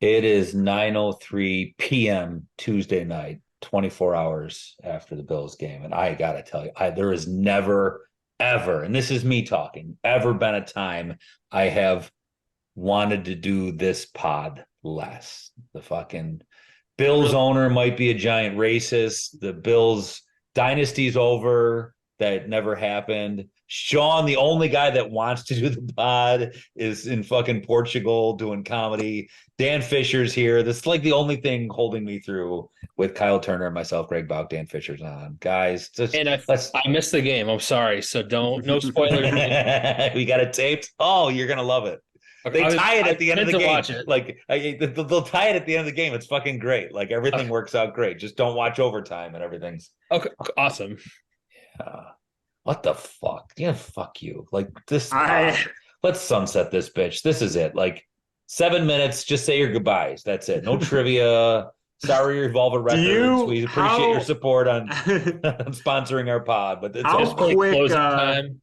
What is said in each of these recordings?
It is 9:03 p.m. Tuesday night, 24 hours after the Bills game. And I got to tell you, there is never, ever, and this is me talking, ever been a time I have wanted to do this pod less. The fucking Bills Really? owner might be a giant racist. The Bills dynasty's over. That never happened. Sean, the only guy that wants to do the pod, is in fucking Portugal doing comedy. Dan Fisher's here. This is like the only thing holding me through with Kyle Turner and myself, Greg Bauch, Dan Fisher's on. Guys, just And let's I missed the game. I'm sorry. So don't no spoilers. we got it taped. Oh, you're gonna love it. Okay, They tie it I at the end of meant the to game. watch it. They'll tie it at the end of the game. It's fucking great. Like everything Okay, works out great. Just don't watch overtime and everything's okay, awesome. what the fuck? Yeah, fuck you. Like this I pod. Let's sunset this bitch. This is it. Like 7 minutes. Just say your goodbyes. That's it. No trivia. Sorry, Revolver Do Records. you We appreciate your how support on sponsoring our pod, but it's how just over. play quick closing time.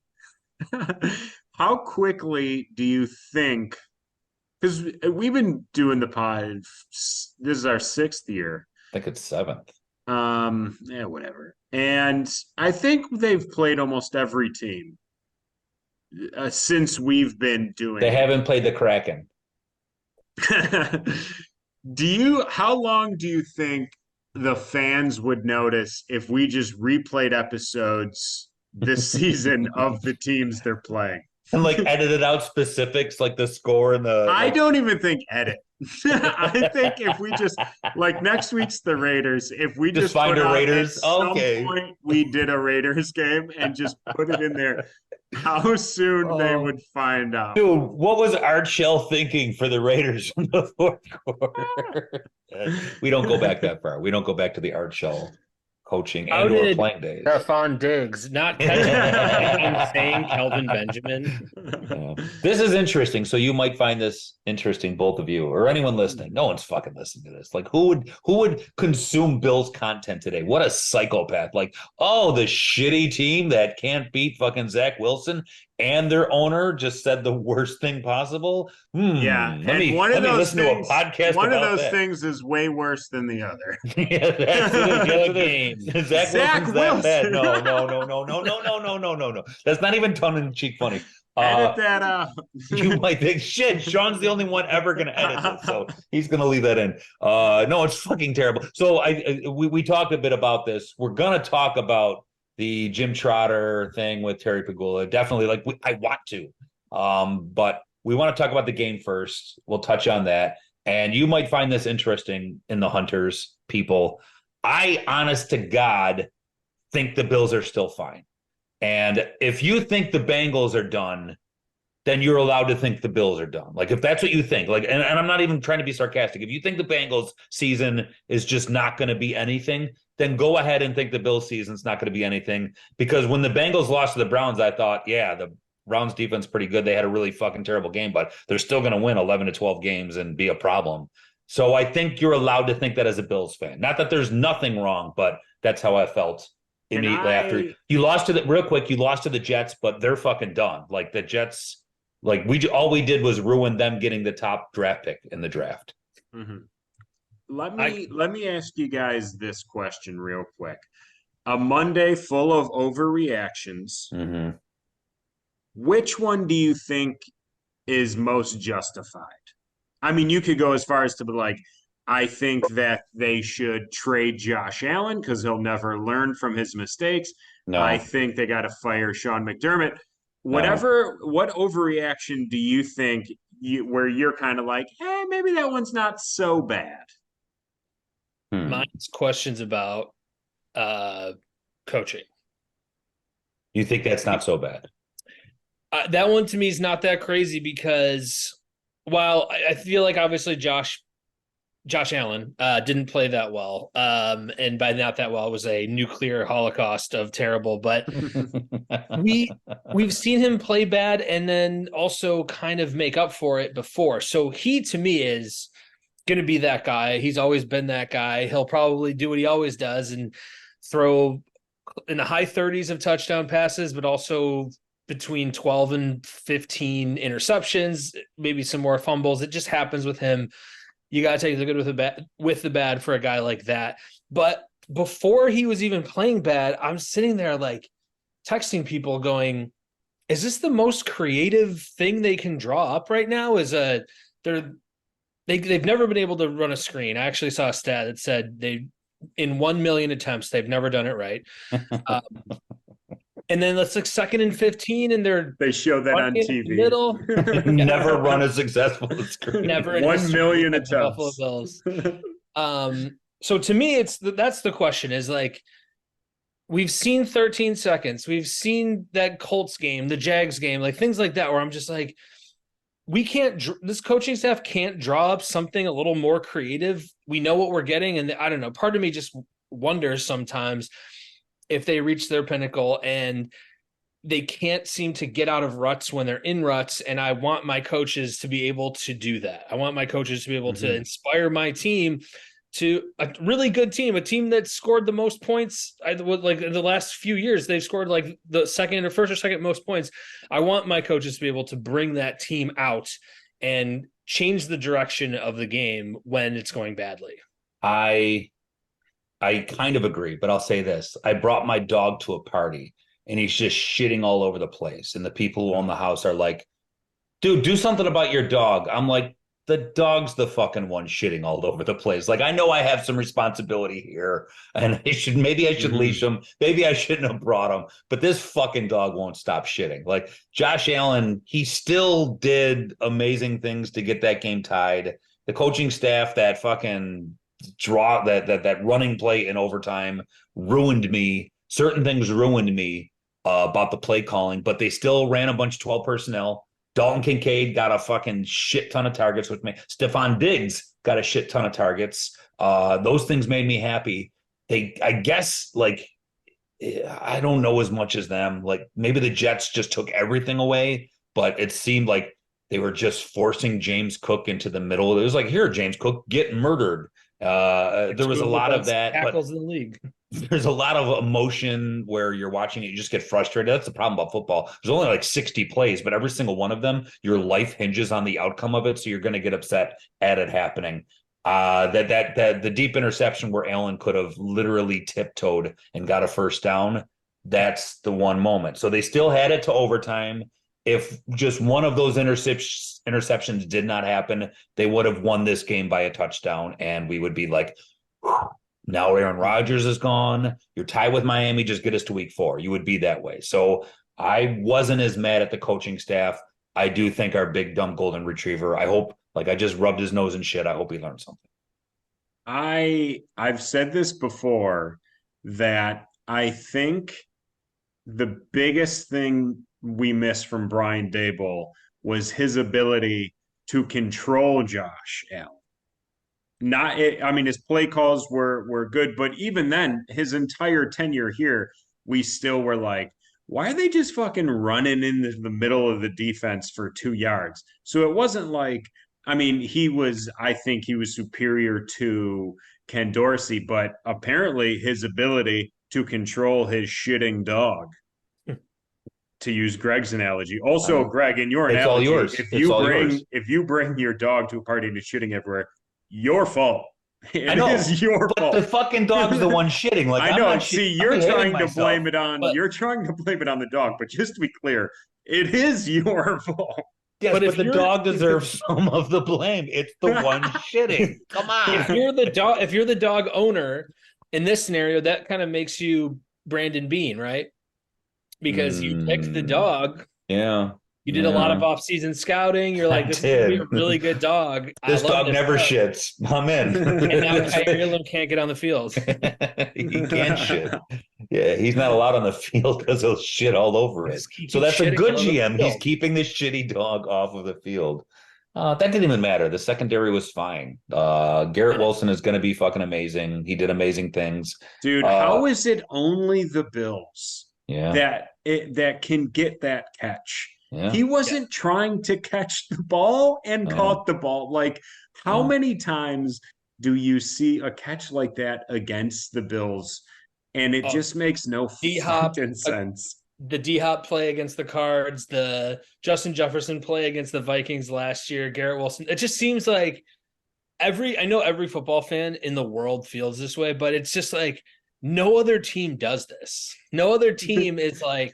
how quickly do you think, because we've been doing the pod, this is our sixth year. I think it's seventh. Yeah, whatever. And I think they've played almost every team since we've been They doing haven't played the Kraken. it. How long do you think the fans would notice if we just replayed episodes this season of the teams they're playing? And like edited out specifics like the score and the I like don't even think edit. I think if we just like next week's the Raiders, if we just just find put a out at Raiders. some Okay. point we did a Raiders game and just put it in there, how soon they Oh, would find out. dude, what was Art Shell thinking for the Raiders in the fourth quarter? We don't go back that far. We don't go back to the Art Shell coaching How and or did playing days. Stephon Diggs not catch insane Kelvin Benjamin? Yeah. This is interesting. So you might find this interesting, both of you or anyone listening. No one's fucking listening to this. Like who would consume Bill's content today? What a psychopath. Like, oh, the shitty team that can't beat fucking Zach Wilson and their owner just said the worst thing possible. Yeah, Let and me one of let me those listen to a things, podcast one of about those that. things is way worse than the other. Yeah, that's it is. Yes, Good it game. is. Zach Zach Wilson's that bad. Wilson. No, no, no, no, no, no, no, no, no, no, no. That's not even tongue in cheek funny. Edit Uh, that out. you might think, shit, Sean's the only one ever going to edit this, so he's going to leave that in. No, it's fucking terrible. So we talked a bit about this. We're going to talk about the Jim Trotter thing with Terry Pagula. Definitely, like I want to, but we want to talk about the game first. We'll touch on that, and you might find this interesting in the Hunters people. I, honest to God, think the Bills are still fine. And if you think the Bengals are done, then you're allowed to think the Bills are done. Like if that's what you think, like, and I'm not even trying to be sarcastic. If you think the Bengals season is just not going to be anything, then go ahead and think the Bills season's not going to be anything. Because when the Bengals lost to the Browns, I thought, yeah, the Browns defense pretty good. They had a really fucking terrible game, but they're still going to win 11 to 12 games and be a problem. So I think you're allowed to think that as a Bills fan. Not that there's nothing wrong, but that's how I felt Can immediately after I you lost to the real quick. You lost to the Jets, but they're fucking done. Like the Jets, like we all we did was ruin them getting the top draft pick in the draft. Mhm. let I me let me ask you guys this question real quick. A Monday full of overreactions. Mm-hmm. Which one do you think is most justified? I mean, you could go as far as to be like, I think that they should trade Josh Allen because he'll never learn from his mistakes. I No, think they got to fire Sean McDermott. no. What overreaction do you think where you're kind of like, hey, maybe that one's not so bad? Hmm. mine's questions about uh coaching. You think that's not so bad? That one to me is not that crazy because while I feel like obviously Josh Allen didn't play that well, and by not that well, it was a nuclear holocaust of terrible. But we we've seen him play bad and then also kind of make up for it before. So he to me is going to be that guy. He's always been that guy. He'll probably do what he always does and throw in the high 30s of touchdown passes, but also between 12 and 15 interceptions, maybe some more fumbles. It just happens with him. You got to take the good with the bad for a guy like that. But before he was even playing bad, I'm sitting there like texting people going, is this the most creative thing they can draw up right now? They've never been able to run a screen. I actually saw a stat that said in 1 million attempts, they've never done it right. And then it's like 2nd and 15, and they show that on TV. Middle. Never run a successful screen. Never 1 million attempts. Buffalo attempts. Bills. So to me, that's the question is like, we've seen 13 seconds. We've seen that Colts game, the Jags game, like things like that, where I'm just like, this coaching staff can't draw up something a little more creative. We know what we're getting. And I don't know, part of me just wonders sometimes if they reach their pinnacle and they can't seem to get out of ruts when they're in ruts. And I want my coaches to be able to do that. I want my coaches to be able to inspire my team to a really good team, a team that scored the most points. Like in the last few years, they've scored like the first or second most points. I want my coaches to be able to bring that team out and change the direction of the game when it's going badly. I kind of agree, but I'll say this. I brought my dog to a party and he's just shitting all over the place. And the people who own the house are like, dude, do something about your dog. I'm like, the dog's the fucking one shitting all over the place. Like, I know I have some responsibility here and maybe I should leash him. Maybe I shouldn't have brought him, but this fucking dog won't stop shitting. Like Josh Allen, he still did amazing things to get that game tied. The coaching staff, that fucking that running play in overtime ruined me. Certain things ruined me about the play calling, but they still ran a bunch of 12 personnel. Dalton Kincaid got a fucking shit ton of targets with me. Stephon Diggs got a shit ton of targets. Those things made me happy. I guess, like, I don't know as much as them. Like, maybe the Jets just took everything away, but it seemed like they were just forcing James Cook into the middle. It was like, here, James Cook, get murdered. There was a lot of that. Tackles in the league. There's a lot of emotion where you're watching it, you just get frustrated. That's the problem about football. There's only like 60 plays, but every single one of them, your life hinges on the outcome of it. So you're going to get upset at it happening. That the deep interception where Allen could have literally tiptoed and got a first down. That's the one moment. So they still had it to overtime. If just one of those interceptions did not happen, they would have won this game by a touchdown, and we would be like, now Aaron Rodgers is gone. You're tied with Miami. Just get us to week 4. You would be that way. So I wasn't as mad at the coaching staff. I do think our big, dumb golden retriever, I hope, like, I just rubbed his nose in shit. I hope he learned something. I've said this before that I think the biggest thing we missed from Brian Daboll was his ability to control Josh Allen. His play calls were good, but even then, his entire tenure here, we still were like, why are they just fucking running in the middle of the defense for 2 yards? So it wasn't like, I think he was superior to Ken Dorsey, but apparently his ability to control his shitting dog, to use Greg's analogy. Also, Greg, in your analogy, all yours. If you bring your dog to a party and it's shitting everywhere, your fault. It is your fault. The fucking dog's the one shitting. Like, I know. You're trying to blame it on the dog, but just to be clear, it is your fault. Yes, but the dog deserves some of the blame. It's the one shitting. Come on. If you're the dog owner in this scenario, that kind of makes you Brandon Beane, right? Because you picked the dog. Yeah. You did a lot of off-season scouting. You're like, this is going to be a really good dog. This dog never shits. I'm in. And now Kyrie can't get on the field. He can't shit. Yeah, he's not allowed on the field because he'll shit all over it. So that's a good GM. He's keeping this shitty dog off of the field. That didn't even matter. The secondary was fine. Garrett Wilson is going to be fucking amazing. He did amazing things. Dude, how is it only the Bills that can get that catch? Yeah. He wasn't trying to catch the ball and caught the ball. Like, how many times do you see a catch like that against the Bills? And it just makes no fucking sense. The D-Hop play against the Cards, the Justin Jefferson play against the Vikings last year, Garrett Wilson. It just seems like I know every football fan in the world feels this way, but it's just like no other team does this. No other team is like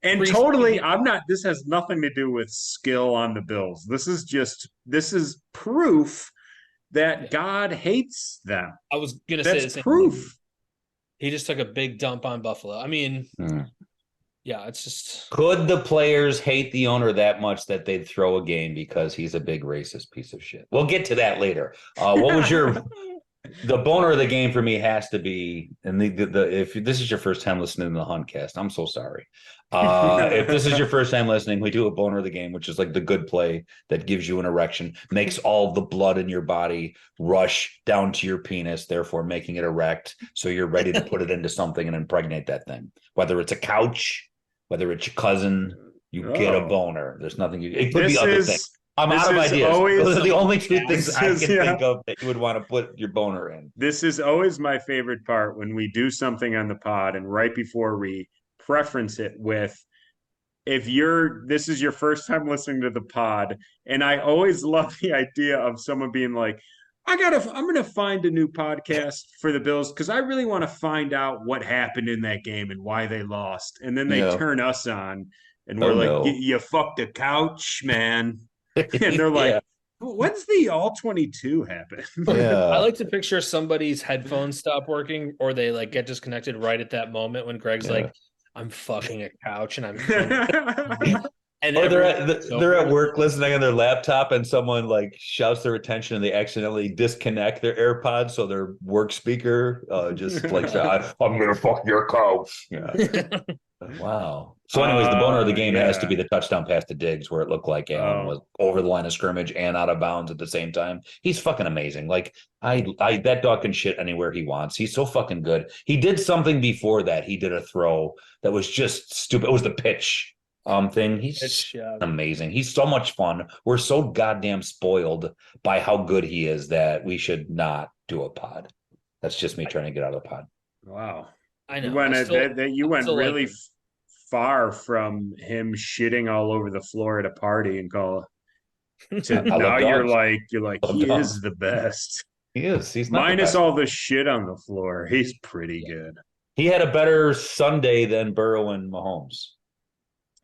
And totally, I'm not. This has nothing to do with skill on the Bills. This is proof that God hates them. I was gonna say That's the same proof. thing. He just took a big dump on Buffalo. I mean, yeah, it's just. Could the players hate the owner that much that they'd throw a game because he's a big racist piece of shit? We'll get to that later. What was the boner of the game for me has to be, and if this is your first time listening to the Huntcast, I'm so sorry. If this is your first time listening, we do a boner of the game, which is like the good play that gives you an erection, makes all the blood in your body rush down to your penis, therefore making it erect, so you're ready to put it into something and impregnate that thing. Whether it's a couch, whether it's your cousin, you get a boner. There's nothing it could be other things. I'm out of ideas. Those are the only two things I can think of that you would want to put your boner in. This is always my favorite part when we do something on the pod, and right before we preference it with, this is your first time listening to the pod, and I always love the idea of someone being like, I'm gonna find a new podcast for the Bills because I really want to find out what happened in that game and why they lost. And then they turn us on, and we're like, you fucked the couch, man. And they're like, when's the all 22 happen? I like to picture somebody's headphones stop working or they like get disconnected right at that moment when Greg's like, I'm fucking a couch and I'm and or they're at work listening on their laptop and someone like shouts their attention and they accidentally disconnect their AirPods, so their work speaker just like I'm gonna fuck your couch. Wow. So anyways, the boner of the game has to be the touchdown pass to Diggs where it looked like Allen was over the line of scrimmage and out of bounds at the same time. He's fucking amazing. Like that dog can shit anywhere he wants. He's so fucking good. He did something before that. He did a throw that was just stupid. It was the pitch thing. He's amazing. He's so much fun. We're so goddamn spoiled by how good he is that we should not do a pod. That's just me trying to get out of the pod. Wow. I know. You went really far from him shitting all over the floor at a party and now you're like he is the best. He is. He's not minus all the shit on the floor. He's pretty good. He had a better Sunday than Burrow and Mahomes.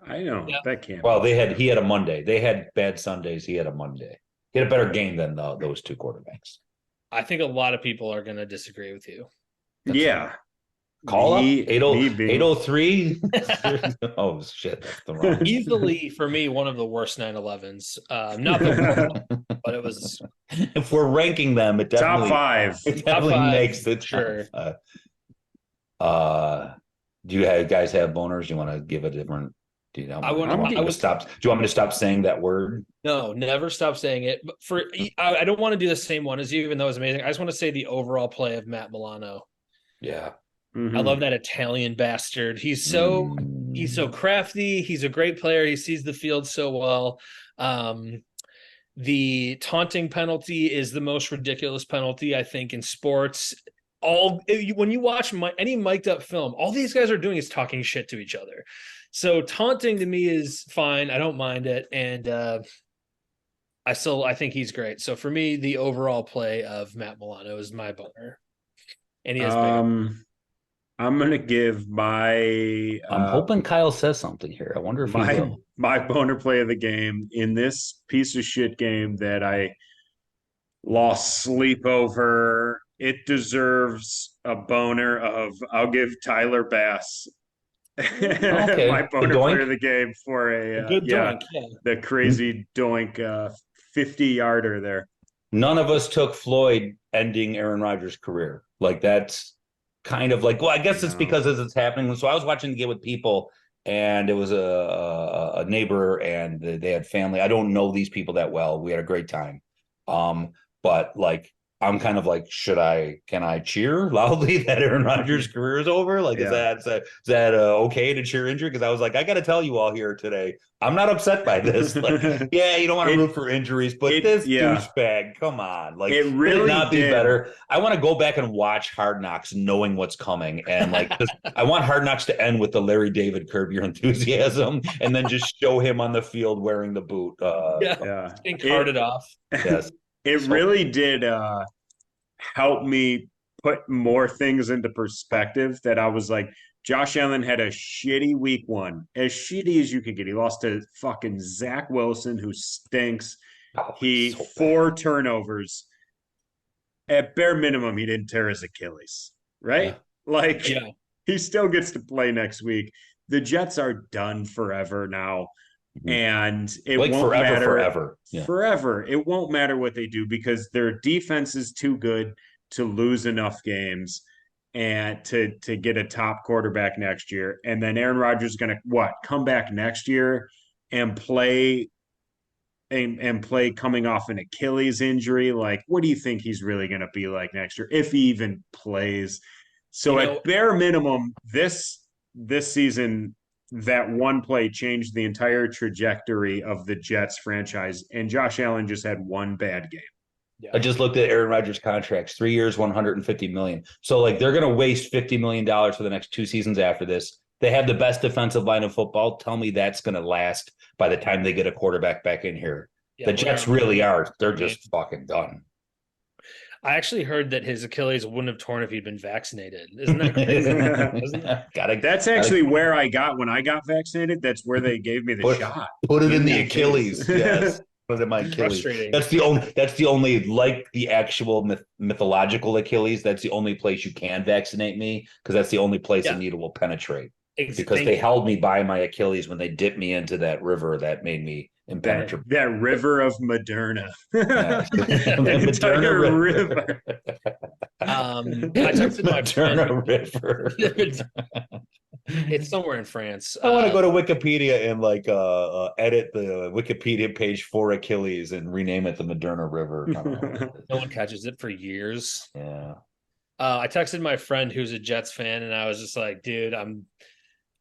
I know that can't. Well, he had a Monday. They had bad Sundays. He had a Monday. He had a better game than those two quarterbacks. I think a lot of people are going to disagree with you. That's right. Call up 803. Oh shit, that's the wrong. Easily for me one of the worst 9/11s. Not the worst, but it was. If we're ranking them, it definitely top five. It definitely makes it. Sure. Do you guys have boners? You want to give a different? Do you want me to stop? Do you want me to stop saying that word? No, never stop saying it. But I don't want to do the same one as you, even though it's amazing. I just want to say the overall play of Matt Milano. Yeah. I love that Italian bastard. He's so crafty. He's a great player. He sees the field so well. The taunting penalty is the most ridiculous penalty, I think, in sports. When you watch any mic'd up film, all these guys are doing is talking shit to each other. So taunting to me is fine. I don't mind it. And I think he's great. So for me, the overall play of Matt Milano is my boner. And he has I'm gonna give my. I'm hoping Kyle says something here. I wonder if he will. My boner play of the game in this piece of shit game that I lost sleep over. It deserves a boner of. I'll give Tyler Bass my boner player of the game for a good doink. The crazy doink 50-yarder there. None of us took Floyd ending Aaron Rodgers' career. Like that's kind of like, well, I guess it's because as it's happening. So I was watching the game with people and it was a neighbor and they had family. I don't know these people that well. We had a great time. But like, I'm kind of like, can I cheer loudly that Aaron Rodgers' career is over? Like, is that okay to cheer injury? Because I was like, I got to tell you all here today, I'm not upset by this. Like, you don't want to root for injuries, but this douchebag, come on. Like, it really not be better. I want to go back and watch Hard Knocks knowing what's coming. And like, I want Hard Knocks to end with the Larry David Curb Your Enthusiasm and then just show him on the field wearing the boot. Being carted off. Yes. It So really did help me put more things into perspective that I was like, Josh Allen had a shitty week one, as shitty as you could get. He lost to fucking Zach Wilson, who stinks. he's He so bad. 4 turnovers. At bare minimum, he didn't tear his Achilles, right? Yeah. Like Yeah. he still gets to play next week. The Jets are done forever now, Mhm. and it Like won't forever, matter forever. Yeah. forever. It won't matter what they do because their defense is too good to lose enough games and to get a top quarterback next year. And then Aaron Rodgers is going to what come back next year and play and play coming off an Achilles injury. Like, what do you think he's really going to be like next year if he even plays? You So know, at bare minimum, this season, that one play changed the entire trajectory of the Jets franchise, and Josh Allen just had one bad game. I yeah. just looked at Aaron Rodgers' contracts, 3 years, 150 million. So like they're gonna waste $50 million for the next 2 seasons after this. They have the best defensive line of football. Tell me that's gonna last by the time they get a quarterback back in here. Yeah. The When Jets Aaron really Rodgers, are. They're I mean, just fucking done. I actually heard that his Achilles wouldn't have torn if he'd been vaccinated. Isn't that crazy? Isn't it? gotta That's gotta actually where I got when I got vaccinated. That's where they gave me the put shot put it in in the the Achilles. Achilles. Yes. Put it in my It's Achilles. frustrating. That's the only like the actual mythological Achilles. That's the only place you can vaccinate me because that's the only place a Yeah. needle will penetrate. Because they Thank you. held me by my Achilles when they dipped me into that river that made me that impenetrable. that river of Moderna. Yeah. An Materna entire River. river. I texted my friend. Materna River. It's somewhere in France. I want to go to Wikipedia and like edit the Wikipedia page for Achilles and rename it the Moderna River. I don't know. No one catches it for years. Yeah. I texted my friend who's a Jets fan, and I was just like, "Dude, I'm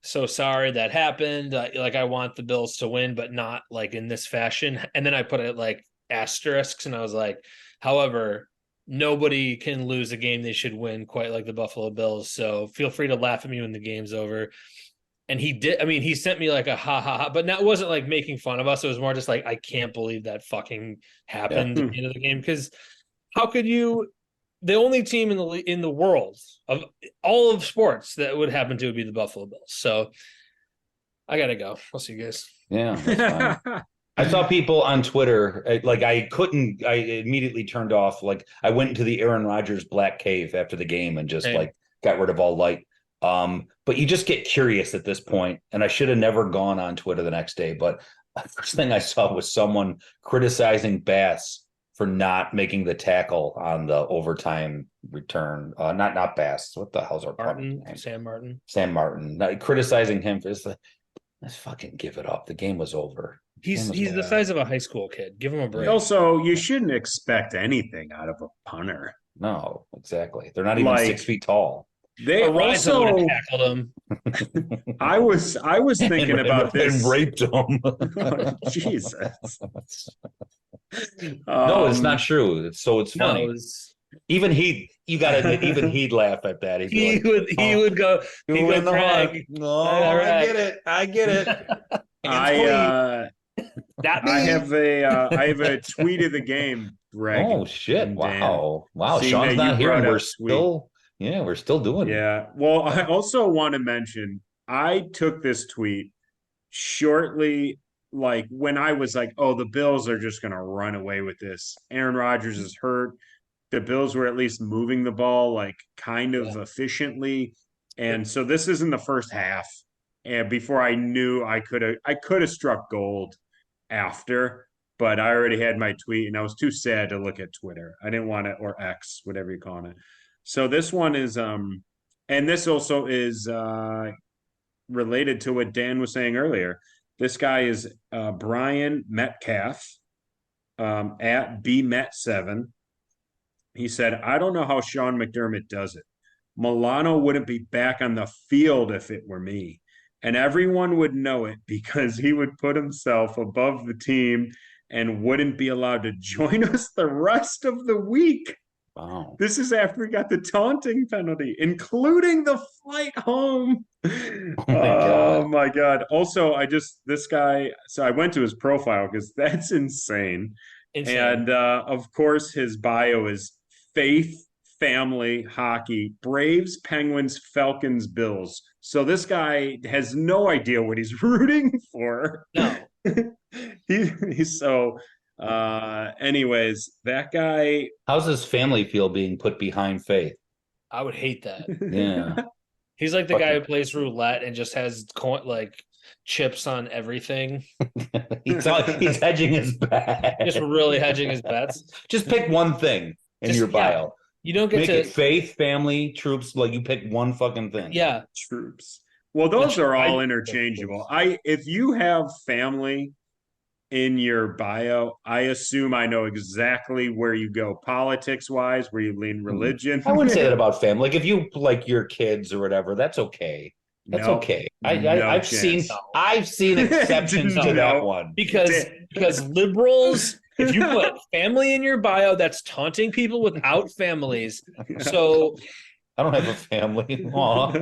so sorry that happened. Like, I want the Bills to win, but not like in this fashion." And then I put it like asterisks, and I was like, "However, nobody can lose a game they should win, quite like the Buffalo Bills. So feel free to laugh at me when the game's over." And he did. I mean, he sent me like a ha ha ha, but that wasn't like making fun of us. It was more just like, I can't believe that fucking Yeah. happened at the end of the game. Because how could you? The only team in the world of all of sports that would happen to would be the Buffalo Bills. So I gotta go. I'll see you guys. Yeah, that's fine. I saw people on Twitter, like I immediately turned off, like I went into the Aaron Rodgers black cave after the game and just Same. like got rid of all light. But you just get curious at this point, and I should have never gone on Twitter the next day. But the first thing I saw was someone criticizing Bass for not making the tackle on the overtime return. Not Bass. What the hell's our Martin, name? Sam Martin. Sam Martin. Criticizing him for this. Let's fucking give it up. The game was over. He's the size of a high school kid. Give him a break. Also, you shouldn't expect anything out of a punter. No, exactly. They're not even Like 6 feet tall. they Horizon would also. have tackled him. I was thinking about this. And raped him. Jesus. No, it's not true. It's funny. No, it was, Even you gotta admit, even he'd laugh at that. He'd be he like, would go. He'd "Who go in the Greg. hunt?" No, All right. I get it. I get it. I That I have a tweet of the game, Greg. Oh shit! and Dan. Wow, wow. Seeing Sean's that not you here, and brought we're up tweet. we're still doing it. Yeah. Well, I also want to mention I took this tweet shortly, like when I was like, oh, the Bills are just going to run away with this. Aaron Rodgers is hurt. The Bills were at least moving the ball like kind of efficiently. And so this is in the first half. And before I knew I could have struck gold after, but I already had my tweet and I was too sad to look at Twitter. I didn't want it, or X, whatever you call it. So this one is and this also is related to what Dan was saying earlier. This guy is Brian Metcalf at BMet7. He said, I don't know how Sean McDermott does it. Milano wouldn't be back on the field if it were me. And everyone would know it because he would put himself above the team and wouldn't be allowed to join us the rest of the week. Wow. This is after he got the taunting penalty, including the flight home. Oh my God. Also, this guy, so I went to his profile because that's insane. Insane. And of course, his bio is faith, family, hockey, Braves, Penguins, Falcons, Bills. So this guy has no idea what he's rooting for. No. He's so. Anyways, that guy. How's his family feel being put behind Faith? I would hate that. Yeah. He's like the guy Fucking- who plays roulette and just has like chips on everything. he's hedging his bet. Just really hedging his bets. Just pick one thing in Just- your bio. You don't get Make to it faith, family, troops. Like you pick one fucking thing. Yeah. Troops. Well, those are all I- interchangeable. If you have family in your bio, I assume I know exactly where you go politics wise, where you lean religion. I wouldn't say that about family. Like if you like your kids or whatever, that's okay. That's Nope. okay. No I've chance. seen exceptions to that No. one. because liberals, if you put family in your bio, that's taunting people without families. So I don't have a family. Aw.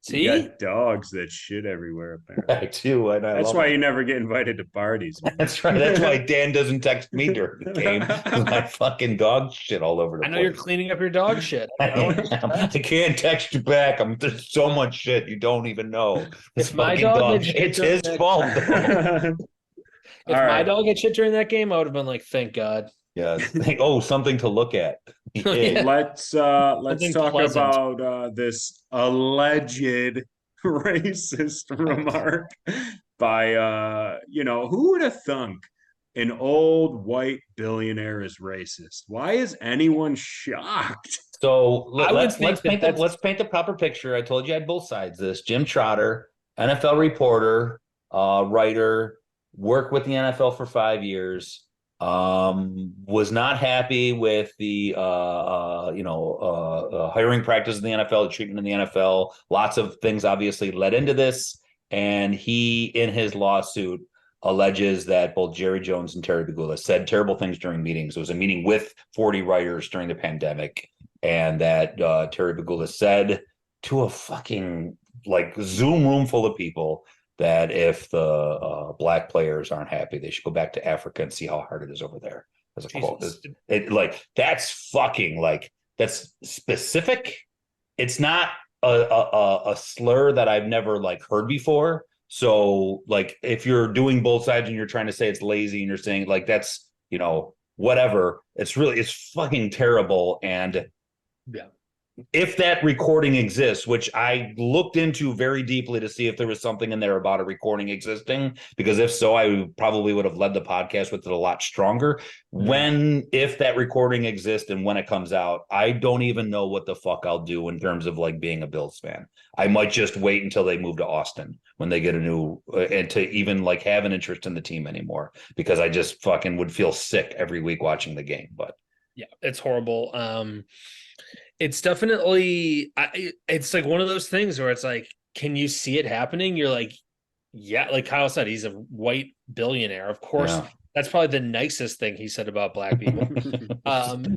see, You got dogs that shit everywhere, apparently. I do, and I That's love why it. you never get invited to parties. Man. That's right. That's why Dan doesn't text me during the game because my fucking dog shit all over the I know place. you're cleaning up your dog shit. I can't text you back. There's so much shit you don't even know. This If my fucking dog had shit it's during his that- fault. Though. If All my right. dog had shit during that game, I would have been like, thank God. Yes. Something to look at. Yeah. Let's Something talk pleasant. about this alleged racist remark by who would have thunk an old white billionaire is racist? Why is anyone shocked? So I would let's think paint that let's paint the proper picture. I told you I had both sides. This Jim Trotter, NFL reporter, writer, worked with the NFL for 5 years. Was not happy with the hiring practice in the NFL, the treatment in the NFL. Lots of things obviously led into this, and he, in his lawsuit, alleges that both Jerry Jones and Terry Pegula said terrible things during meetings. It was a meeting with 40 writers during the pandemic, and that Terry Pegula said to a fucking like Zoom room full of people that if the black players aren't happy, they should go back to Africa and see how hard it is over there. As a quote, that's fucking like that's specific. It's not a slur that I've never like heard before. So like if you're doing both sides and you're trying to say it's lazy and you're saying like that's whatever, it's fucking terrible. And Yeah. if that recording exists, which I looked into very deeply to see if there was something in there about a recording existing, because if so, I probably would have led the podcast with it a lot stronger. If that recording exists and when it comes out, I don't even know what the fuck I'll do in terms of like being a Bills fan. I might just wait until they move to Austin when they get a new and to even like have an interest in the team anymore, because I just fucking would feel sick every week watching the game. But Yeah, it's horrible. It's definitely it's like one of those things where it's like, can you see it happening? You're like, yeah, like Kyle said, he's a white billionaire. Of course, yeah. that's probably the nicest thing he said about black people.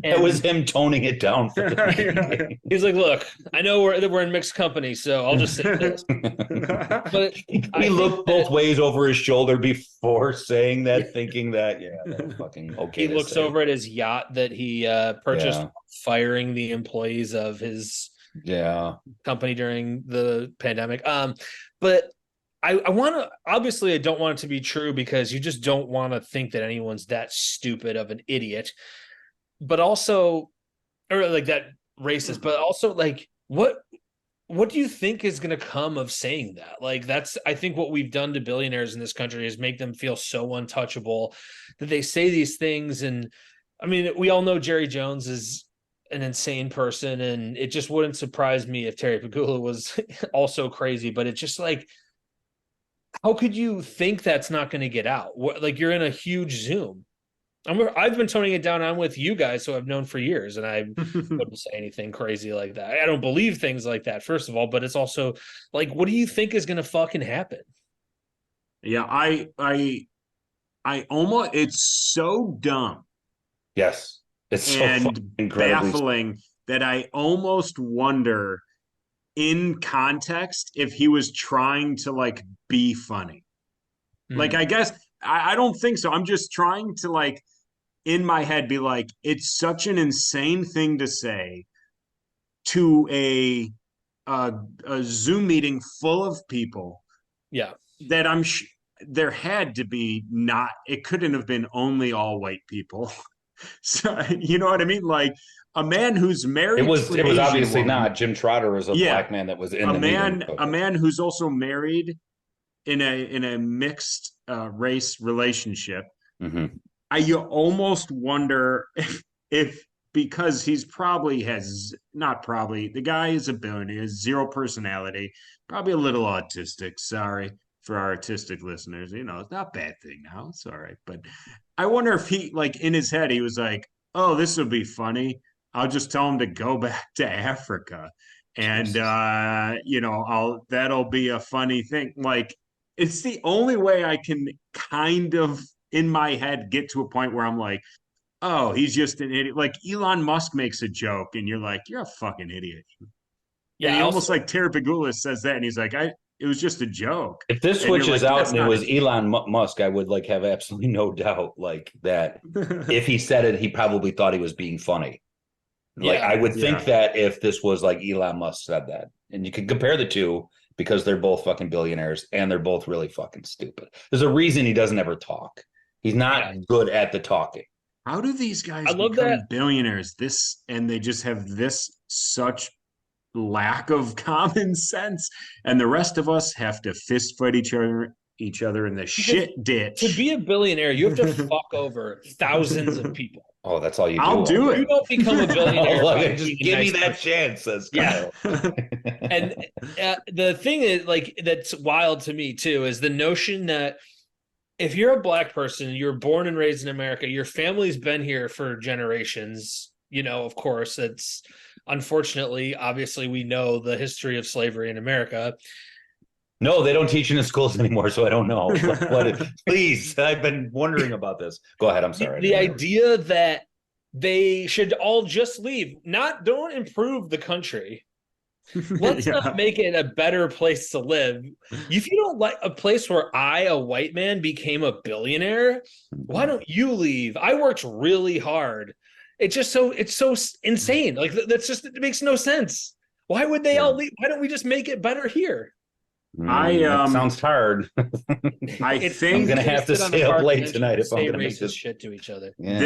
It was him toning it down for the He's like, look, I know we're in mixed company, so I'll just say this. But he looked both ways over his shoulder before saying that, thinking that, that's fucking okay. He to looks say. over at his yacht that he purchased, Yeah. firing the employees of his company during the pandemic. But I want to, obviously I don't want it to be true, because you just don't want to think that anyone's that stupid of an idiot, but also, or like that racist, but also like, what do you think is going to come of saying that? Like, that's, I think what we've done to billionaires in this country is make them feel so untouchable that they say these things. And I mean, we all know Jerry Jones is an insane person, and it just wouldn't surprise me if Terry Pegula was also crazy, but it's just like, how could you think that's not going to get out? Like, you're in a huge Zoom. I've been toning it down. I'm with you guys, so I've known for years, and I wouldn't say anything crazy like that. I don't believe things like that, first of all, but it's also like, what do you think is going to fucking happen? Yeah, I almost, it's so dumb. Yes, it's so and incredibly baffling that I almost wonder, in context, if he was trying to like be funny. Like, I guess I don't think so. I'm just trying to like in my head be like, it's such an insane thing to say to a, a Zoom meeting full of people Yeah. that there had to be not, it couldn't have been only all white people. So you know what I mean? Like a man who's It married was to an it was Asian obviously woman, not. Jim Trotter was a yeah, black man that was in the meeting. a man who's also married in a mixed race relationship. Mm-hmm. You almost wonder if because he's probably has not probably the guy is a billionaire, has zero personality, probably a little autistic. Sorry for our artistic listeners, you know, it's not a bad thing now. It's all right, but I wonder if he like in his head he was like, "Oh, this will be funny. I'll just tell him to go back to Africa." And you know, I'll that'll be a funny thing. Like it's the only way I can kind of in my head get to a point where I'm like, oh, he's just an idiot. Like Elon Musk makes a joke, and you're like, you're a fucking idiot. And Yeah. he Also, almost like Terry Pagoulis says that, and he's like, it was just a joke. If this And you're switches like, out that's and it not was a Elon Musk, I would like have absolutely no doubt like that if he said it, he probably thought he was being funny. Like yeah. I would yeah. think that if this was like Elon Musk said that, and you can compare the two because they're both fucking billionaires and they're both really fucking stupid. There's a reason he doesn't ever talk. He's not Yeah. good at the talking. How do these I guys love become that. billionaires? This and they just have this such lack of common sense, and the rest of us have to fist fight each other in the Because shit to ditch. be a billionaire, you have to fuck over thousands of people. Oh, that's all you do. I'll do You it. don't become a billionaire Oh, look, by just being a give me nice that person. chance, says Yeah. Kyle. And the thing is, like, that's wild to me too, is the notion that if you're a black person, you're born and raised in America, your family's been here for generations. You know, of course, it's unfortunately, obviously, we know the history of slavery in America. No, they don't teach in the schools anymore, so I don't know. Please, I've been wondering about this. Go ahead. I'm sorry. The idea that they should all just leave, don't improve the country. Let's Yeah. not make it a better place to live. If you don't like a place where a white man, became a billionaire, why don't you leave? I worked really hard. It's so insane. Like that's just, it makes no sense. Why would they all leave? Why don't we just make it better here? That sounds hard. I think I'm gonna have to stay up late tonight if I'm gonna make this shit to each other. Yeah.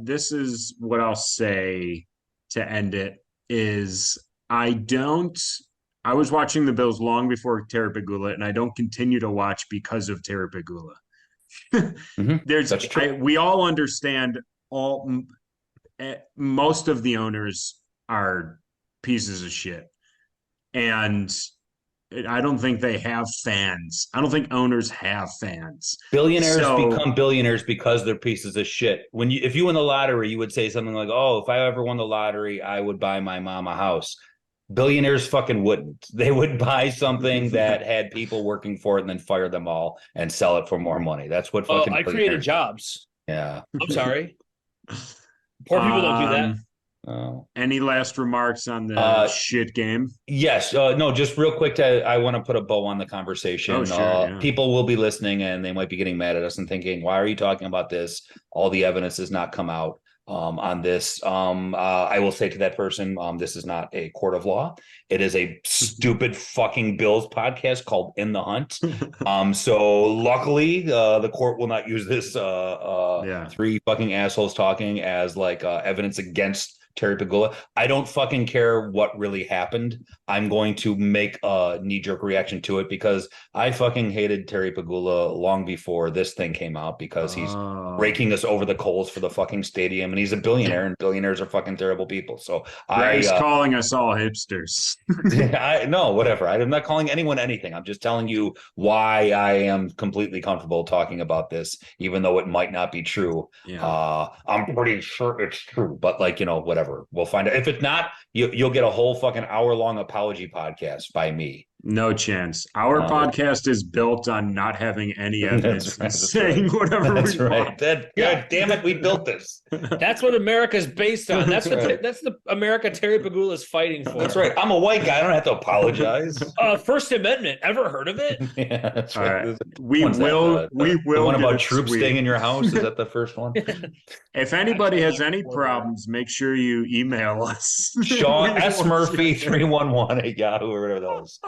this is what I'll say to end it is I was watching the Bills long before Terry Pagula, and I don't continue to watch because of Terry Pagula. That's true. We all understand most of the owners are pieces of shit, and I don't think they have fans. I don't think owners have fans. Billionaires become billionaires because they're pieces of shit. If you win the lottery, you would say something like, "Oh, if I ever won the lottery, I would buy my mom a house." Billionaires fucking wouldn't. They would buy something that had people working for it and then fire them all and sell it for more money. That's what fucking. I created jobs. Yeah. I'm sorry. Poor people don't do that. Oh. Any last remarks on the shit game? Yes. No, just real quick. I want to put a bow on the conversation. Oh, sure, yeah. People will be listening and they might be getting mad at us and thinking, why are you talking about this? All the evidence has not come out on this. I will say to that person, this is not a court of law. It is a stupid fucking Bills podcast called In the Hunt. So luckily, the court will not use this three fucking assholes talking as like evidence against Terry Pagula. I don't fucking care what really happened. I'm going to make a knee-jerk reaction to it because I fucking hated Terry Pagula long before this thing came out because he's raking us over the coals for the fucking stadium and he's a billionaire and billionaires are fucking terrible people. So Greg's calling us all hipsters. No, whatever. I'm not calling anyone anything. I'm just telling you why I am completely comfortable talking about this, even though it might not be true. Yeah. I'm pretty sure it's true, but like, whatever. We'll find out. If it's not, you'll get a whole fucking hour-long apology podcast by me No chance. Our podcast is built on not having any evidence and That's saying right. whatever That's we right. want. Good. Yeah. Damn it, we built this. That's what America's based on. That's what Right. that's the America Terry Pagula is fighting for. That's right. I'm a white guy. I don't have to apologize. First Amendment. Ever heard of it? Yeah, that's All right. right. We One's that, will the one get about a troops tweet. staying in your house. Is that the first one? If anybody has Actually, any order. problems, make sure you email us. Sean We S. will Murphy check it. 311 at Yahoo or whatever that was.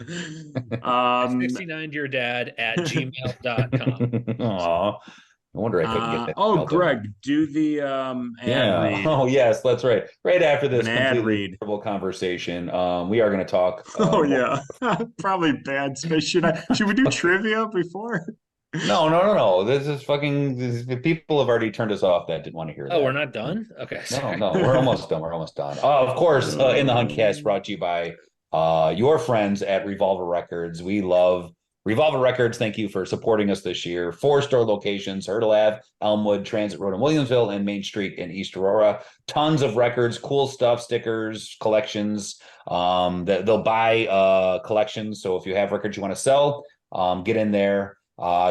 69 to your dad at gmail.com. Aw. I wonder if I can get that. Oh, email done. Greg, do the ad Yeah. read. Oh, yes, that's right. Right after this An ad completely read. terrible conversation, we are going to talk. Oh yeah, probably bad. Should we do trivia before? No. This is people have already turned us off that didn't want to hear that. Oh, we're not done? Okay. No, we're almost done. We're almost done. Of course, in the Huntcast brought to you by your friends at Revolver Records. We love Revolver Records. Thank you for supporting us this year. 4 store locations: Hurdle Ave, Elmwood, Transit Road in Williamsville, and Main Street in East Aurora. Tons of records, cool stuff, stickers, collections. They'll buy collections. So if you have records you want to sell, get in there.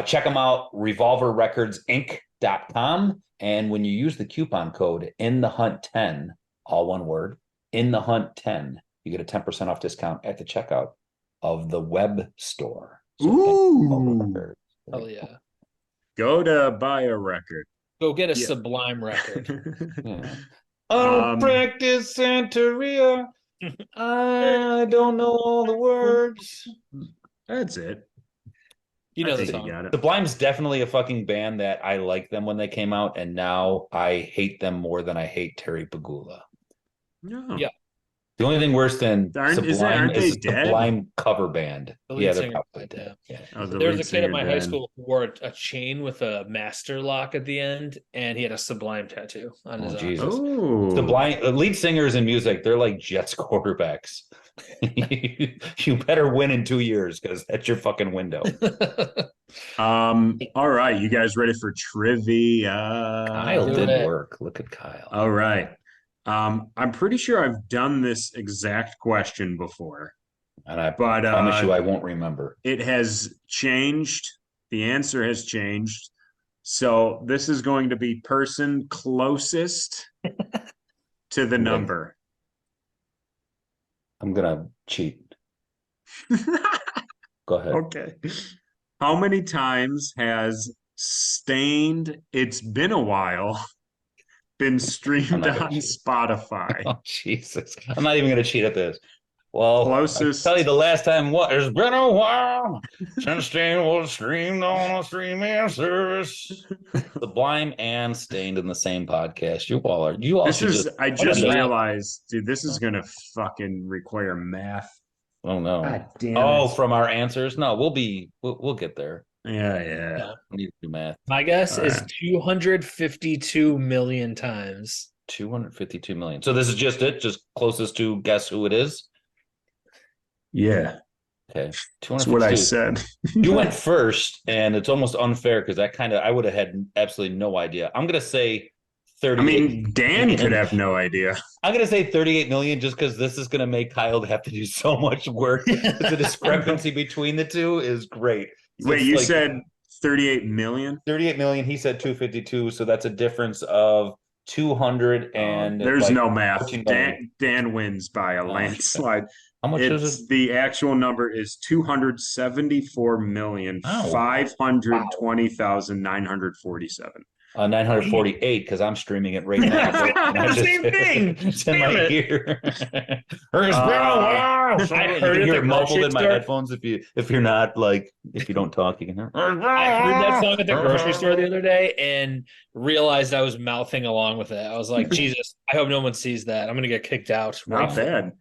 Check them out, revolverrecordsinc.com. And when you use the coupon code in the hunt 10, all one word, in the hunt 10, you get a 10% off discount at the checkout of the web store. So Ooh. Oh, yeah. Go to buy a record. Go get a Yeah. Sublime record. Yeah. I don't practice Santeria. I don't know all the words. That's it. You know I the think song. you got it. Sublime's definitely a fucking band that I liked them when they came out, and now I hate them more than I hate Terry Pagula. No. Yeah. The only thing worse than Aren't Sublime they is a dead? Sublime cover band. The lead Yeah, they're singer probably died, dead. Yeah. Oh, the There was lead a kid at my singer high dead. school who wore a chain with a master lock at the end, and he had a Sublime tattoo on his Oh, arm. Jesus. Oh. Sublime lead singers in music, they're like Jets quarterbacks. You better win in 2 years because that's your fucking window. All right, you guys ready for trivia? Kyle do did it. work. Look at Kyle. All right. I'm pretty sure I've done this exact question before. And I But, promise you I won't remember. It has changed. The answer has changed. So this is going to be person closest to the number. I'm gonna cheat. Go ahead. Okay. How many times has Stained It's Been a While been streamed not gonna on cheat. Spotify? Oh, Jesus. I'm not even gonna cheat at this. Well, Closest. I'll tell you the last time what it's been a while since Stain was streamed on a streaming service. Sublime and Stained in the same podcast. You all This should is, I just a- realized, dude, this is going to fucking require math. Oh no. God damn Oh, it. from our answers? No, we'll get there. Yeah. We need to do math. My guess All is right. 252 million times. 252 million. So this is just it, just closest to guess who it is. Yeah. Okay. That's what I 252. said. You went first, and it's almost unfair because I would have had absolutely no idea. I'm gonna say 38. I mean, Dan could have no idea. I'm gonna say 38 million just because this is gonna make Kyle have to do so much work. The discrepancy between the two is great. So Wait, it's you like said 38 million? 38 million. He said 252, so that's a difference of 200 and There's like no math. 14 million. Dan wins by a landslide. How much is it? The actual number is 274,520,947. 948 because I'm streaming it right now. Same thing. It's in Damn my it. ear. It's been a while. I You heard can it hear at it the muffled grocery in my store. headphones if you don't talk, you can hear. I heard that song at the grocery store the other day and realized I was mouthing along with it. I was like, Jesus, I hope no one sees that. I'm going to get kicked out. Not bad.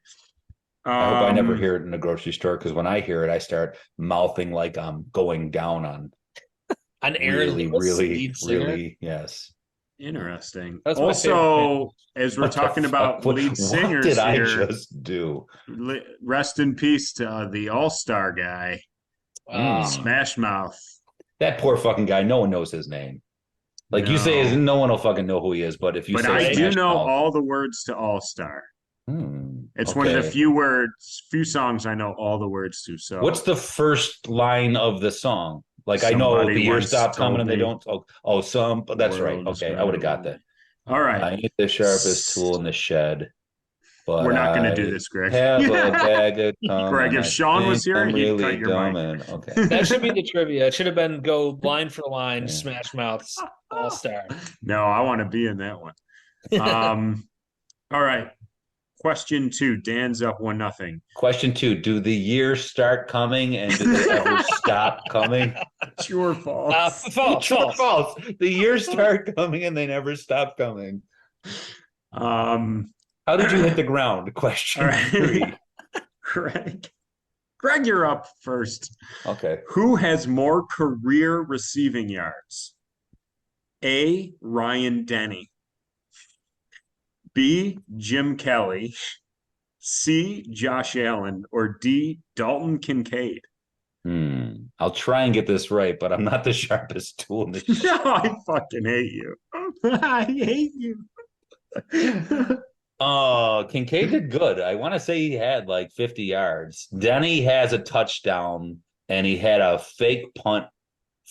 I hope I never hear it in a grocery store because when I hear it, I start mouthing like I'm going down on An Aaron really, Lewis really, lead singer. really, yes. Interesting. That's my Also, as we're What the talking about fuck? lead What singers did I here, just do? rest in peace to the all-star guy, Smashmouth. That poor fucking guy. No one knows his name. Like you say, no one will fucking know who he is. But if you But say I do Smash know Mouth, all the words to all-star. It's one of the Okay. few songs I know all the words to. So What's the first line of the song? Like I know somebody the years once stop coming told and they me don't. Oh, some. the That's right. world is Okay, I would have got round. that. All right. I ain't the sharpest tool in the shed, We're but not going to do I this, Greg. have a bag of cum, Greg, and if I Sean was think here, I'm he'd cut really your dumb. mic. And okay, That should be the trivia. It should have been go line for line, Yeah. Smash Mouth's All Star. No, I want to be in that one. All right. Question 2. Dan's up 1-0. Question 2: do the years start coming, and do they ever stop coming? True or false? False. True or false? The years start coming, and they never stop coming. Um, How did you hit the ground? Question all right. 3. Greg, you're up first. Okay. Who has more career receiving yards? A. Ryan Denny. B. Jim Kelly. C. Josh Allen. Or D. Dalton Kincaid. I'll try and get this right, but I'm not the sharpest tool in the No, I fucking hate you. I hate you. Oh, Kincaid did good. I want to say he had like 50 yards. Denny has a touchdown, and he had a fake punt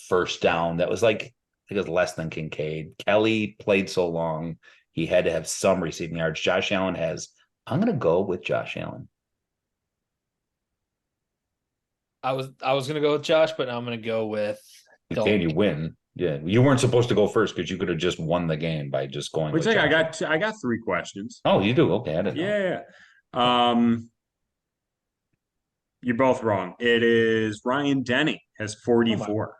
first down that was like, I think it was less than Kincaid. Kelly played so long, he had to have some receiving yards. Josh Allen has, I'm going to go with Josh Allen. I was gonna go with Josh, but I'm gonna go with Kincaid, you win. Yeah, you weren't supposed to go first because you could have just won the game by just going. Which with I Josh. got 3 questions. Oh, you do? Okay, I didn't know. Yeah. You're both wrong. It is Ryan Denny has 44.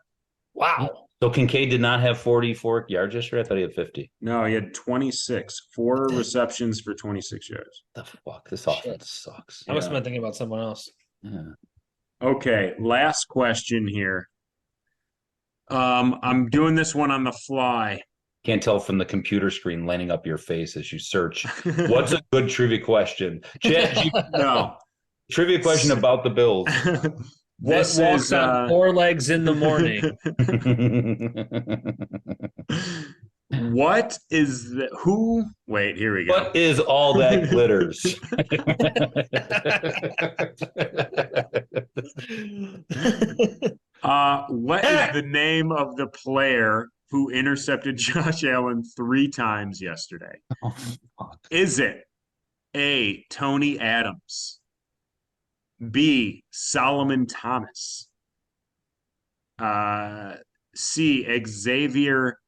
wow. So Kincaid did not have 44 yards yesterday. I thought he had 50. No, he had 26. 4 receptions for 26 yards. The fuck? This offense sucks. I must have been thinking about someone else. Yeah. Okay, last question here. I'm doing this one on the fly. Can't tell from the computer screen lining up your face as you search. What's a good trivia question? No. Trivia question about the Bills. What walks on 4 legs in the morning? What is the who? Wait, here we go. What is all that glitters? What is the name of the player who intercepted Josh Allen 3 times yesterday? Oh, fuck. Is it A. Tony Adams, B. Solomon Thomas, C. Xavier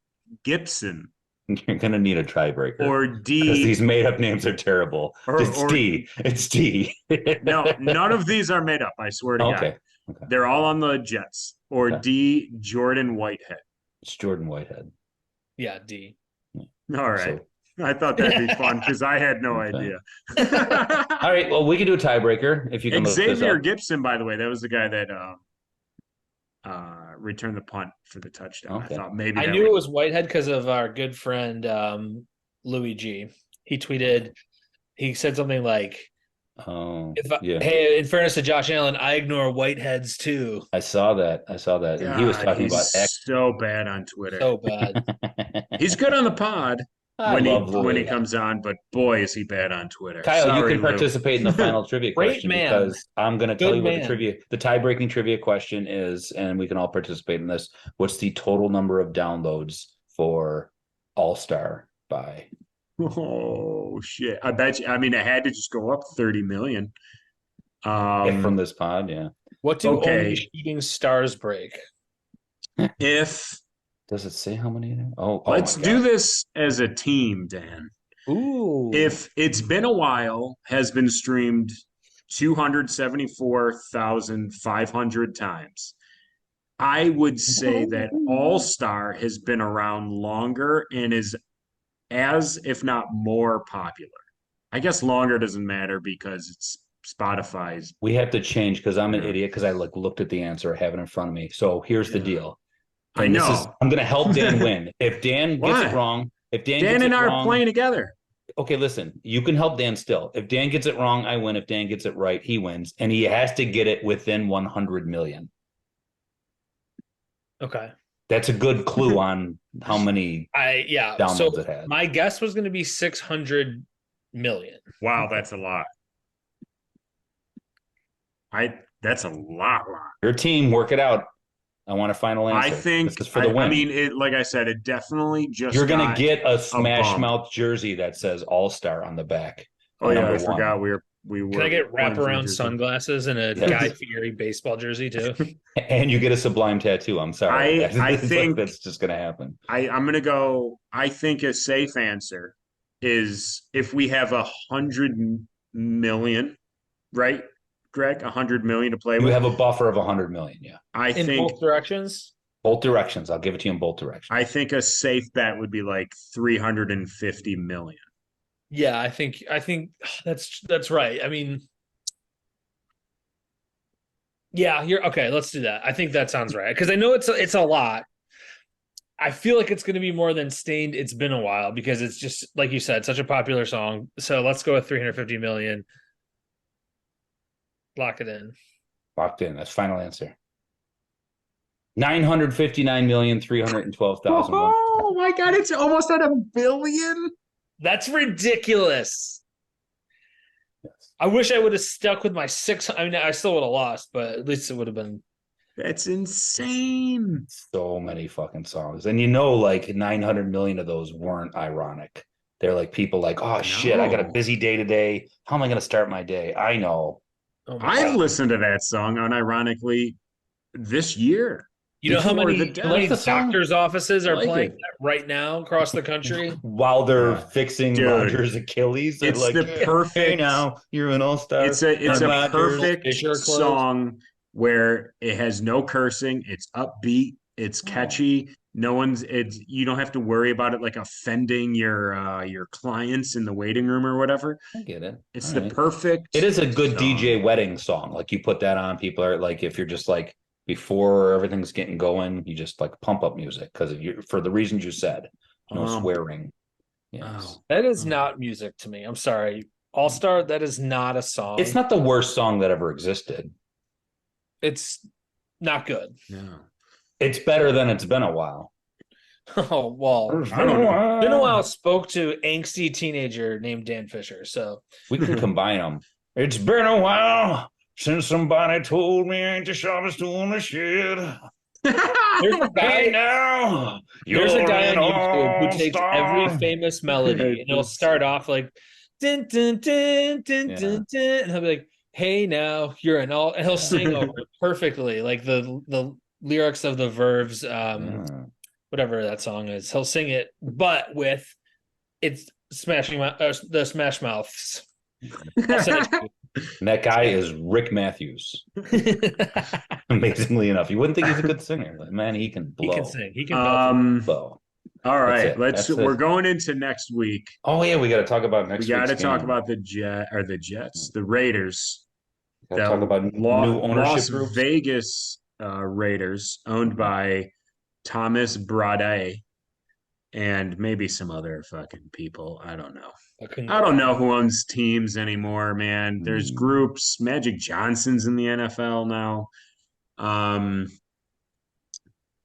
Gibson, You're gonna need a tiebreaker, or because D? these made-up names are terrible. It's D. It's D. No, none of these are made up. I swear to Okay. God. They're all on the Jets. Or Okay. D. Jordan Whitehead. It's Jordan Whitehead. Yeah, D. All right. So, I thought that'd be fun because I had no Okay. idea. all right. Well, we can do a tiebreaker if you can look this Xavier up. Gibson, by the way, that was the guy that returned the punt for the touchdown. Okay. I thought maybe I that knew it was Whitehead because of our good friend Louis G. He tweeted, he said something like, Oh, "Hey, in fairness to Josh Allen, I ignore Whiteheads too." I saw that. And he was talking he's about X. so bad on Twitter. So bad. He's good on the pod I when love he Louis. comes on, but boy is he bad on Twitter. Kyle, Sorry, you can Lou. participate in the final trivia Great question man. because I'm going to tell Good you what man. the tie-breaking trivia question is, and we can all participate in this. What's the total number of downloads for All Star by? Oh shit! I bet you. I mean, it had to just go up 30 million. From this pod, yeah. What do Okay. only shooting stars break? If Does it say how many? Oh, let's my do God. this as a team, Dan. Ooh. If It's Been a While has been streamed 274,500 times, I would say that All Star has been around longer and is as, if not more, popular. I guess longer doesn't matter because it's Spotify's. We have to change because I'm an Yeah. idiot because I looked at the answer, I have it in front of me. So here's the Yeah. deal. I And know. I'm going to help Dan win. If Dan gets Why? it wrong, if Dan Dan gets and it I wrong, are playing together. okay, listen, you can help Dan still. If Dan gets it wrong, I win. If Dan gets it right, he wins. And he has to get it within 100 million. Okay. That's a good clue on how many Yeah. downloads So it had. my guess was going to be 600 million. Wow, that's a lot. That's a lot. Your team, work it out. I want a final answer. This is for the I win. mean it, like I said, it definitely just You're gonna got get a a bump. Smashmouth jersey that says All Star on the back. Oh yeah, number I one. forgot we Can I were get playing for the wraparound jersey. sunglasses and a Yes. Guy Fieri baseball jersey too? And you get a Sublime tattoo. I'm sorry. I It's think like that's just gonna happen. I'm gonna go. I think a safe answer is if we have 100 million, right, Greg? 100 million to play You with. have a buffer of 100 million. Yeah. I In think both directions? Both directions. I'll give it to you in both directions. I think a safe bet would be like 350 million. Yeah, I think that's right. I mean, yeah, you're okay. Let's do that. I think that sounds right because I know it's a lot. I feel like it's going to be more than Stained. It's been a while because it's just like you said, such a popular song. So let's go with 350 million. Lock it in. Locked in. That's final answer. 959,312,000. Oh my god, it's almost at $1 billion. That's ridiculous. Yes. I wish I would have stuck with my 600. I mean, I still would have lost, but at least it would have been. That's insane. So many fucking songs. And you know, like 900 million of those weren't ironic. They're like people like, oh shit, I got a busy day today. How am I going to start my day? I know. Oh my I've God. listened to that song unironically this year. You know how Before many, the how death. many Like the song? doctors' offices are Like playing it. that right now across the country? While they're Yeah. fixing Dude, Roger's Achilles, they're It's like, the hey perfect. now, you're an all-star. It's a Rodgers, perfect Fisher clothes. song where it has no cursing. It's upbeat. It's catchy. No one's. It's you don't have to worry about it like offending your clients in the waiting room or whatever. I get it. It's All the right. perfect. It is a good song. DJ wedding song. Like you put that on, people are like, if you're just like before everything's getting going, you just like pump up music because you for the reasons you said. No swearing. Yes. Oh. That is not music to me. I'm sorry. All Star, that is not a song. It's not the worst song that ever existed. It's not good. No. It's better than it's been a while. Oh, well. I don't know. Been a while spoke to angsty teenager named Dan Fisher. So We can combine them. It's been a while since somebody told me I ain't the sharpest tool in the shed. there's a guy Hey now, There's a you're guy an on YouTube who takes every all-star. famous melody and he'll start off like dun dun dun dun Yeah. dun dun, and he'll be like, "Hey now, you're an all," and he'll sing over it perfectly, like the lyrics of the Verve's Yeah. whatever that song is. He'll sing it, but with it's the Smash Mouths. I'll send it to And that guy is Rick Matthews. you. Amazingly enough, you wouldn't think he's a good singer. But man, he can He blow. can sing. He can belt. Blow. All right, it. That's it. we're going into next week. Oh yeah, we got to talk about next. We got to week's talk game. about the Jets, the Raiders. Gotta talk about new ownership Las groups. Vegas Raiders, owned by Thomas Brade and maybe some other fucking people. I don't know. I don't know who owns teams anymore, man. There's groups. Magic Johnson's in the NFL now.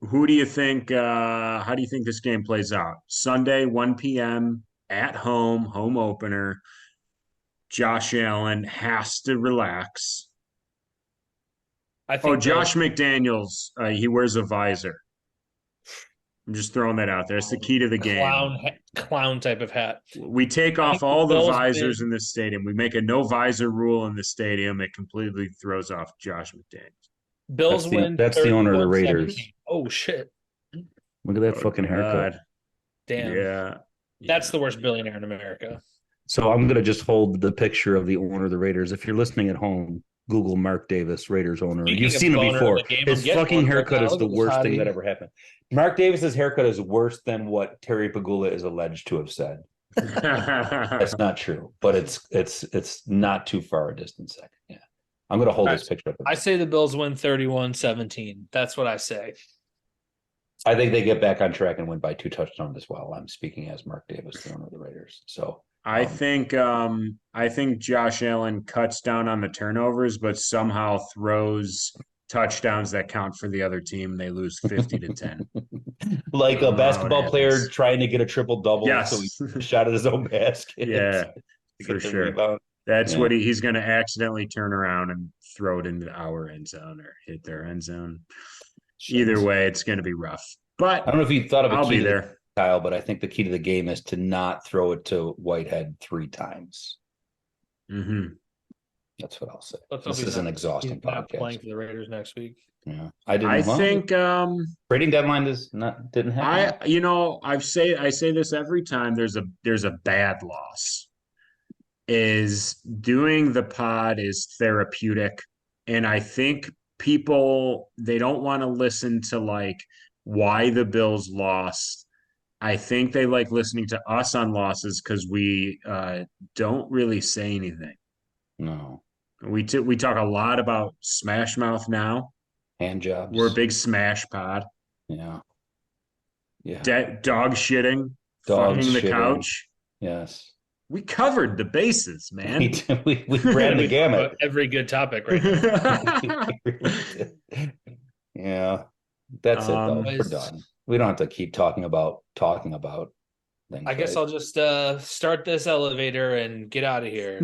Who do you think? How do you think this game plays out? Sunday, 1 p.m. at home opener. Josh Allen has to relax. I think Josh McDaniels, he wears a visor. I'm just throwing that out there. It's the key to the game. Clown type of hat. We take off all the visors in the stadium. We make a no visor rule in the stadium. It completely throws off Josh McDaniels. Bills win. That's the owner of the Raiders. 31-17. Oh shit! Look at that fucking haircut. Damn. Yeah. That's the worst billionaire in America. So I'm gonna just hold the picture of the owner of the Raiders. If you're listening at home, Google Mark Davis, Raiders owner. Speaking You've of seen him boner before. of the game, His I'm getting fucking one right haircut now. is Look the at this worst thing hottie. that ever happened. Mark Davis's haircut is worse than what Terry Pagula is alleged to have said. That's not true, but it's not too far a distance second. Yeah. I'm gonna hold this picture up. I say the Bills win 31-17. That's what I say. I think they get back on track and win by 2 touchdowns as well. I'm speaking as Mark Davis, the owner of the Raiders. So I think Josh Allen cuts down on the turnovers, but somehow throws touchdowns that count for the other team. They lose 50-10. like a basketball happens. player trying to get a triple double, Yes. so he shot at his own basket. Yeah. to for get the sure. rebound. That's Yeah. what he's going to accidentally turn around and throw it into our end zone or hit their end zone. Either way, it's going to be rough. But I don't know if you thought of a I'll key be to there. the Kyle, but I think the key to the game is to not throw it to Whitehead 3 times. Mm-hmm. That's what I'll say. Let's hope This he's is an not- exhausting he's not playing podcast. for the Raiders next week. Yeah, I didn't. I well, think trading deadline didn't happen. I say this every time there's a bad loss. Is doing the pod is therapeutic, and I think people they don't want to listen to like why the Bills lost. I think they like listening to us on losses because we don't really say anything. No We talk a lot about Smashmouth now. hand jobs. We're a big Smash pod. Yeah. Dog shitting, Dogs fucking the shitting. couch. Yes. We covered the bases, man. we ran the gamut. Every good topic right now. Yeah. That's it though. We're Boys. done. We don't have to keep talking about things. I guess right? I'll just start this elevator and get out of here.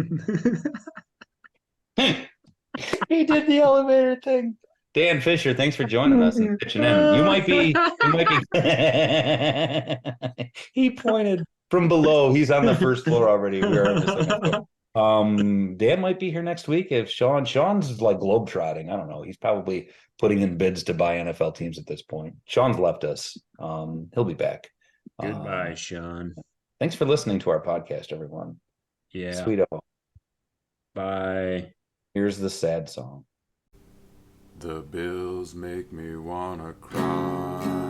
He did the elevator thing. Dan Fisher, thanks for joining us and pitching in. You might be. He pointed from below. He's on the first floor already. We're on the second floor. Dan might be here next week if Sean's like globetrotting. I don't know. He's probably putting in bids to buy NFL teams at this point. Sean's left us. He'll be back. Goodbye, Sean. Thanks for listening to our podcast, everyone. Yeah. Sweeto. Bye. Here's the sad song. The bills make me wanna cry.